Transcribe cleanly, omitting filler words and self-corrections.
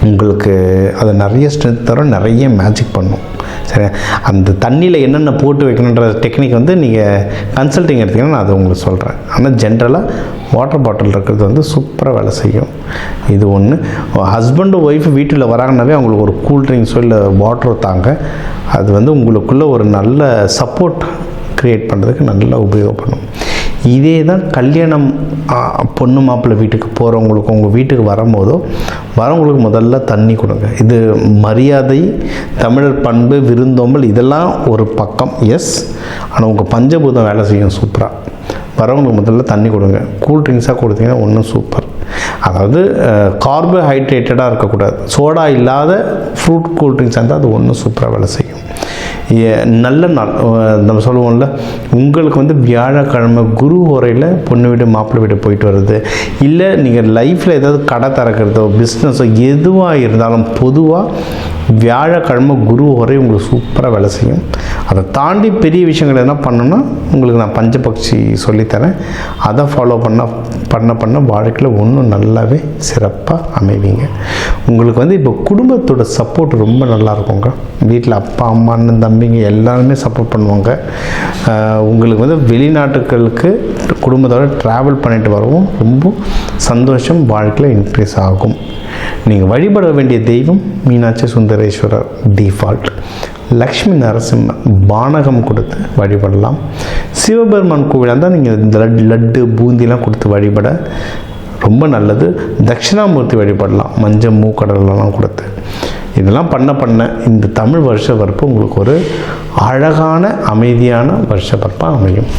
உங்களுக்கு அது நிறைய ஸ்ட்ரென்த் தரும், நிறைய மேஜிக் பண்ணும். சரி, அந்த தண்ணியில் என்னென்ன போட்டு வைக்கணுன்ற டெக்னிக் வந்து நீங்கள் கன்சல்டிங் எடுத்திங்கன்னா நான் அதை உங்களுக்கு சொல்கிறேன். ஆனால் ஜென்ரலாக வாட்டர் பாட்டில் இருக்கிறது வந்து சூப்பராக வேலை செய்யும். இது ஒன்று. ஹஸ்பண்டு ஒய்ஃபு வீட்டில் வராங்கன்னாவே அவங்களுக்கு ஒரு கூல் ட்ரிங்க்ஸோ இல்லை வாட்டரோ தாங்க. அது வந்து உங்களுக்குள்ளே ஒரு நல்ல சப்போர்ட் க்ரியேட் பண்ணுறதுக்கு நல்லா உபயோகப்படும். இதே தான் கல்யாணம் பொண்ணு மாப்பிள்ளை வீட்டுக்கு போகிறவங்களுக்கு உங்கள் வீட்டுக்கு வரும்போதோ வரவங்களுக்கு முதல்ல தண்ணி கொடுங்க. இது மரியாதை, தமிழர் பண்பு, விருந்தோம்பல் இதெல்லாம் ஒரு பக்கம். எஸ், ஆனால் உங்கள் பஞ்சபூதம் வேலை செய்யும் சூப்பராக. வரவங்களுக்கு முதல்ல தண்ணி கொடுங்க. கூல் ட்ரிங்க்ஸாக கொடுத்தீங்கன்னா ஒன்றும் சூப்பர். அதாவது கார்போஹைட்ரேட்டடாக இருக்கக்கூடாது, சோடா இல்லாத ஃப்ரூட் கூல் ட்ரிங்க்ஸாக இருந்தால் அது ஒன்றும் சூப்பராக வேலை செய்யும். நல்ல நாள் நம்ம சொல்லுவோம்ல, உங்களுக்கு வந்து வியாழக்கிழமை குரு உரையில் பொண்ணு வீடு மாப்பிள்ளை வீடு போயிட்டு வருது, இல்லை நீங்கள் லைஃப்பில் ஏதாவது கடை திறக்கிறதோ பிஸ்னஸோ எதுவாக இருந்தாலும் பொதுவாக வியாழக்கிழமை குரு உரை உங்களுக்கு சூப்பராக வேலை செய்யும். அதை தாண்டி பெரிய விஷயங்கள் எதனா பண்ணணும்னா உங்களுக்கு நான் பஞ்சபக்ஷி சொல்லித்தரேன். அதை ஃபாலோ பண்ண வாழ்க்கையில் ஒன்றும் நல்லாவே சிறப்பாக அமைவீங்க. உங்களுக்கு வந்து இப்போ குடும்பத்தோட சப்போர்ட் ரொம்ப நல்லா இருக்குங்க. வீட்டில் அப்பா அம்மா அண்ணன் தம்பிங்க எல்லாருமே சப்போர்ட் பண்ணுவாங்க. உங்களுக்கு வந்து வெளிநாட்டுகளுக்கு குடும்பத்தோட ட்ராவல் பண்ணிட்டு வரவும் ரொம்ப சந்தோஷம், வாழ்க்கையில் இன்க்ரீஸ் ஆகும். நீங்கள் வழிபட வேண்டிய தெய்வம் மீனாட்சி சுந்தரேஸ்வரர் டிஃபால்ட். லக்ஷ்மி நரசிம்ம பானகம் கொடுத்து வழிபடலாம். சிவபெருமான் கோவிலாக இருந்தால் நீங்கள் இந்த லட்டு பூந்திலாம் கொடுத்து வழிபட ரொம்ப நல்லது. தட்சிணாமூர்த்தி வழிபடலாம், மஞ்சள் மூக்கடலாம் கொடுத்து. இதெல்லாம் பண்ண இந்த தமிழ் வருஷ பிறப்பு உங்களுக்கு ஒரு அழகான அமைதியான வருஷ பிறப்பாக அமையும்.